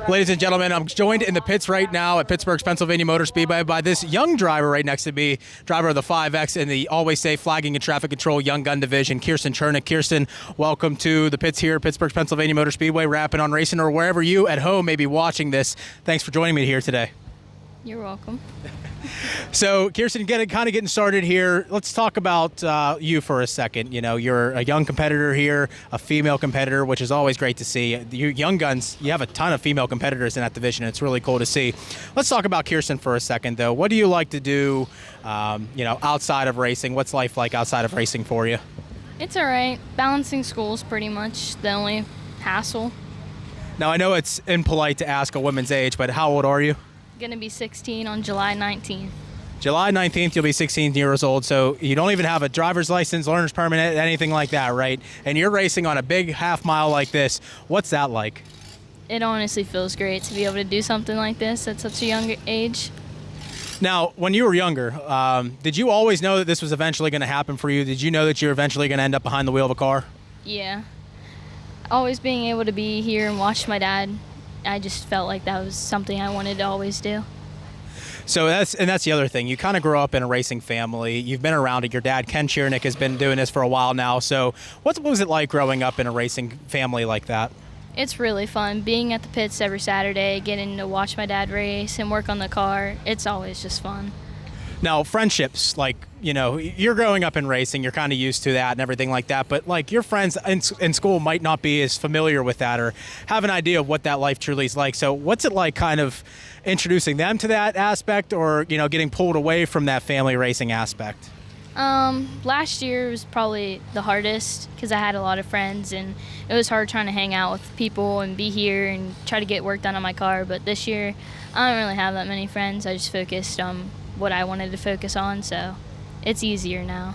Ladies and gentlemen, I'm joined in the pits right now at Pittsburgh's Pennsylvania Motor Speedway by this young driver right next to me, driver of the 5X in the Always Safe Flagging and Traffic Control Young Gun Division, Kiersten Chernik. Kiersten, welcome to the pits here at Pittsburgh's Pennsylvania Motor Speedway, Rappin on Racin, or wherever you at home may be watching this. Thanks for joining me here today. You're welcome. So, Kiersten, getting started here. Let's talk about you for a second. You know, you're a young competitor here, a female competitor, which is always great to see. You young guns, you have a ton of female competitors in that division. It's really cool to see. Let's talk about Kiersten for a second, though. What do you like to do, outside of racing? What's life like outside of racing for you? It's all right. Balancing school's pretty much the only hassle. Now, I know it's impolite to ask a woman's age, but how old are you? Gonna be 16 on July 19th. July 19th, you'll be 16 years old, so you don't even have a driver's license, learner's permit, anything like that, right? And you're racing on a big half mile like this. What's that like? It honestly feels great to be able to do something like this at such a young age. Now, when you were younger, did you always know that this was eventually going to happen for you? Did you know that you were eventually going to end up behind the wheel of a car? Yeah. Always being able to be here and watch my dad, I just felt like that was something I wanted to always do. So that's the other thing. You kind of grew up in a racing family. You've been around it. Your dad, Ken Chernik, has been doing this for a while now. So what was it like growing up in a racing family like that? It's really fun. Being at the pits every Saturday, getting to watch my dad race and work on the car, it's always just fun. Now, friendships, like, you're growing up in racing, you're kind of used to that and everything like that, but like your friends in school might not be as familiar with that or have an idea of what that life truly is like. So what's it like kind of introducing them to that aspect or, getting pulled away from that family racing aspect? Last year was probably the hardest because I had a lot of friends and it was hard trying to hang out with people and be here and try to get work done on my car. But this year, I don't really have that many friends. I just focused on what I wanted to focus on, so it's easier now.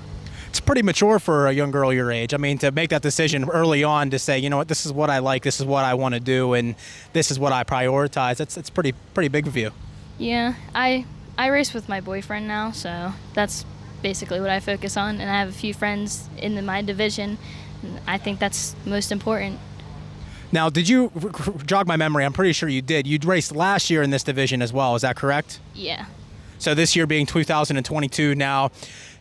It's pretty mature for a young girl your age. I mean, to make that decision early on to say, you know what, this is what I like, this is what I want to do, and this is what I prioritize. It's pretty big of you. Yeah, I race with my boyfriend now, so that's basically what I focus on, and I have a few friends in my division, and I think that's most important. Now, did you jog my memory? I'm pretty sure you did. You raced last year in this division as well. Is that correct? Yeah. So this year being 2022 now,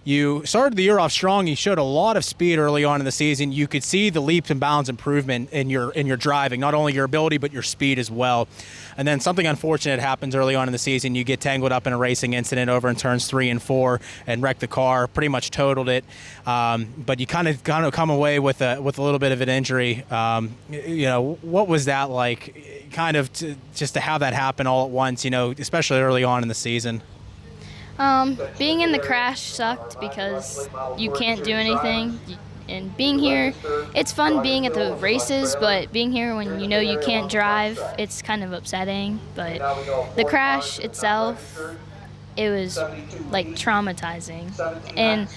you started the year off strong. You showed a lot of speed early on in the season. You could see the leaps and bounds improvement in your driving, not only your ability but your speed as well. And then something unfortunate happens early on in the season. You get tangled up in a racing incident over in turns 3 and 4 and wrecked the car, pretty much totaled it. But you kind of come away with a little bit of an injury. What was that like? Kind of just to have that happen all at once, especially early on in the season. Being in the crash sucked because you can't do anything. And being here, it's fun being at the races, but being here when you can't drive, it's kind of upsetting. But the crash itself, it was like traumatizing. And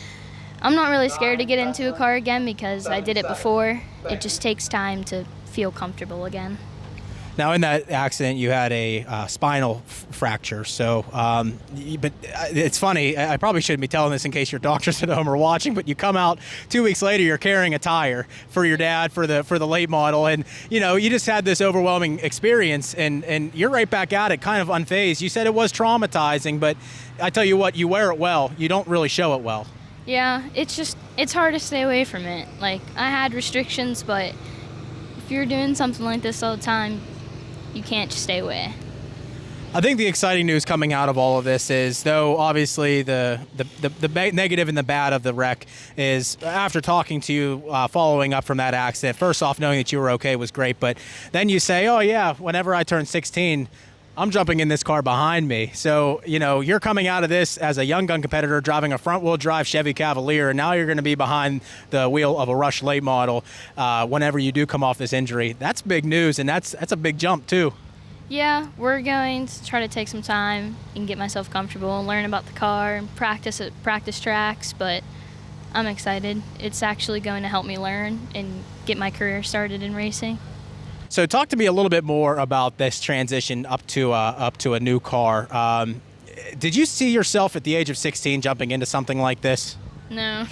I'm not really scared to get into a car again because I did it before. It just takes time to feel comfortable again. Now, in that accident, you had a spinal fracture. So, but it's funny. I probably shouldn't be telling this in case your doctors at home are watching. But you come out 2 weeks later, you're carrying a tire for your dad for the late model, and you just had this overwhelming experience, and you're right back at it, kind of unfazed. You said it was traumatizing, but I tell you what, you wear it well. You don't really show it well. Yeah, it's hard to stay away from it. Like, I had restrictions, but if you're doing something like this all the time, you can't just stay away. I think the exciting news coming out of all of this is, though obviously the negative and the bad of the wreck is, after talking to you, following up from that accident, first off, knowing that you were okay was great, but then you say, oh yeah, whenever I turn 16, I'm jumping in this car behind me. So, you're coming out of this as a young gun competitor driving a front-wheel drive Chevy Cavalier, and now you're going to be behind the wheel of a Rush late model whenever you do come off this injury. That's big news, and that's a big jump, too. Yeah, we're going to try to take some time and get myself comfortable and learn about the car and practice at practice tracks, but I'm excited. It's actually going to help me learn and get my career started in racing. So talk to me a little bit more about this transition up to a new car. Did you see yourself at the age of 16 jumping into something like this? No,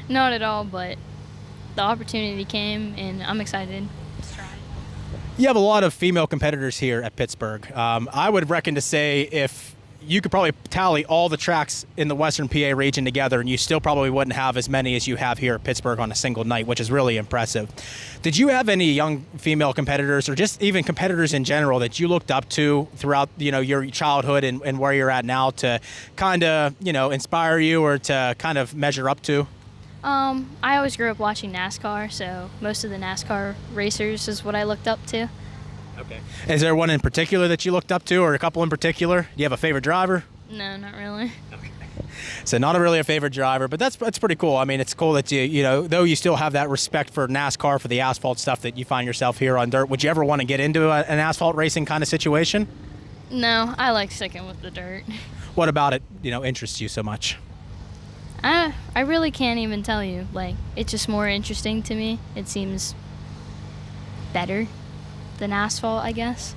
not at all, but the opportunity came and I'm excited. Let's try. You have a lot of female competitors here at Pittsburgh. I would reckon to say if you could probably tally all the tracks in the Western PA region together, and you still probably wouldn't have as many as you have here at Pittsburgh on a single night, which is really impressive. Did you have any young female competitors, or just even competitors in general, that you looked up to throughout, your childhood and where you're at now to kind of, inspire you or to kind of measure up to? I always grew up watching NASCAR, so most of the NASCAR racers is what I looked up to. Okay. Is there one in particular that you looked up to, or a couple in particular? Do you have a favorite driver? No, not really. Okay. So not really a favorite driver, but that's pretty cool. I mean, it's cool that though you still have that respect for NASCAR, for the asphalt stuff, that you find yourself here on dirt. Would you ever want to get into an asphalt racing kind of situation? No, I like sticking with the dirt. What about it, interests you so much? I really can't even tell you. Like, it's just more interesting to me. It seems better than asphalt, I guess.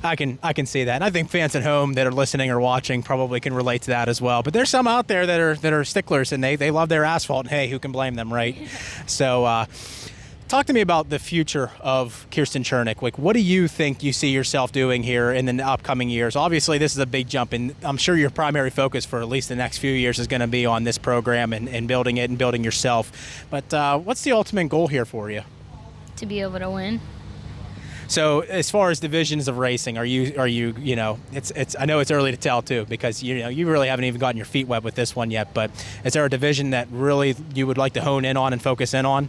I can see that. And I think fans at home that are listening or watching probably can relate to that as well. But there's some out there that are sticklers, and they love their asphalt. And hey, who can blame them, right? So talk to me about the future of Kiersten Chernik. Like, what do you think you see yourself doing here in the upcoming years? Obviously, this is a big jump, and I'm sure your primary focus for at least the next few years is going to be on this program and building it and building yourself. But what's the ultimate goal here for you? To be able to win. So as far as divisions of racing, are you it's I know it's early to tell too, because you really haven't even gotten your feet wet with this one yet, but is there a division that really you would like to hone in on and focus in on?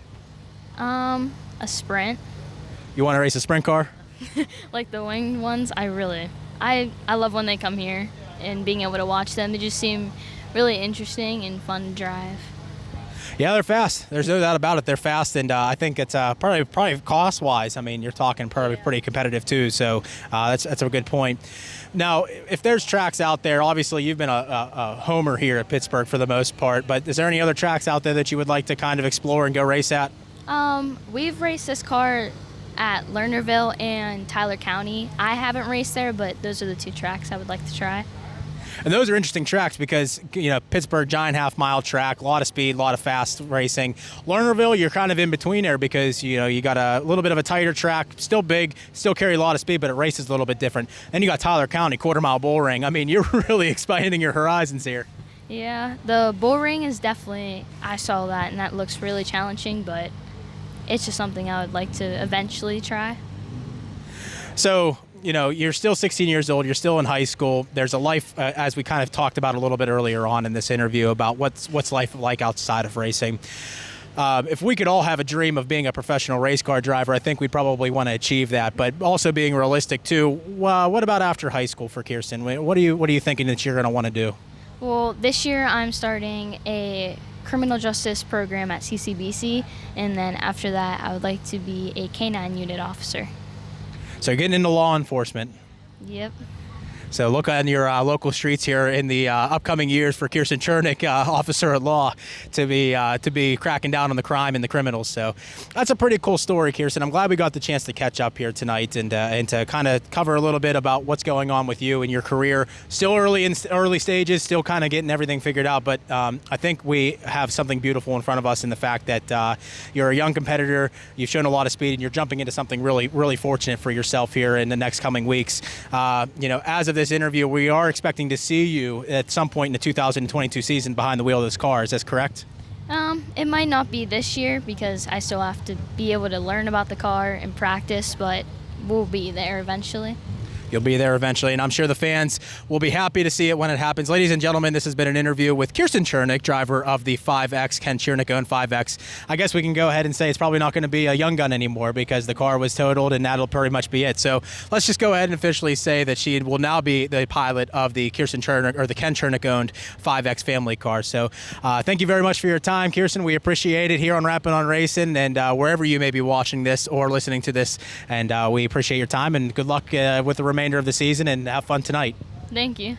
A sprint. You want to race a sprint car? Like the winged ones, I love when they come here and being able to watch them. They just seem really interesting and fun to drive. Yeah, they're fast. There's no doubt about it. They're fast, and I think it's probably cost-wise. I mean, you're talking probably pretty competitive too. So that's a good point. Now, if there's tracks out there, obviously you've been a homer here at Pittsburgh for the most part. But is there any other tracks out there that you would like to kind of explore and go race at? We've raced this car at Lernerville and Tyler County. I haven't raced there, but those are the two tracks I would like to try. And those are interesting tracks because, Pittsburgh, giant half-mile track, a lot of speed, a lot of fast racing. Lernerville, you're kind of in between there because, you got a little bit of a tighter track, still big, still carry a lot of speed, but it races a little bit different. Then you got Tyler County, quarter-mile bull ring. I mean, you're really expanding your horizons here. Yeah, the bull ring is definitely, I saw that, and that looks really challenging, but it's just something I would like to eventually try. So, you're still 16 years old. You're still in high school. There's a life, as we kind of talked about a little bit earlier on in this interview, about what's life like outside of racing. If we could all have a dream of being a professional race car driver, I think we'd probably want to achieve that. But also being realistic too. What about after high school for Kiersten? What are you thinking that you're going to want to do? Well, this year I'm starting a criminal justice program at CCBC, and then after that I would like to be a K-9 unit officer. So you're getting into law enforcement. Yep. So look on your local streets here in the upcoming years for Kiersten Chernik, officer at law, to be cracking down on the crime and the criminals. So that's a pretty cool story, Kiersten. I'm glad we got the chance to catch up here tonight and to kind of cover a little bit about what's going on with you and your career. Still early stages, still kind of getting everything figured out. But I think we have something beautiful in front of us in the fact that you're a young competitor. You've shown a lot of speed, and you're jumping into something really, really fortunate for yourself here in the next coming weeks. As of this interview, we are expecting to see you at some point in the 2022 season behind the wheel of this car. Is that correct? It might not be this year because I still have to be able to learn about the car and practice, but we'll be there eventually. You'll be there eventually, and I'm sure the fans will be happy to see it when it happens. Ladies and gentlemen, this has been an interview with Kiersten Chernik, driver of the 5X, Ken Chernik-owned 5X. I guess we can go ahead and say it's probably not going to be a young gun anymore because the car was totaled, and that'll pretty much be it. So let's just go ahead and officially say that she will now be the pilot of the Kiersten Chernik, or the Ken Chernik-owned 5X family car. So thank you very much for your time, Kiersten. We appreciate it here on Rappin on Racin' and wherever you may be watching this or listening to this. And we appreciate your time, and good luck with the remainder of the season, and have fun tonight. Thank you.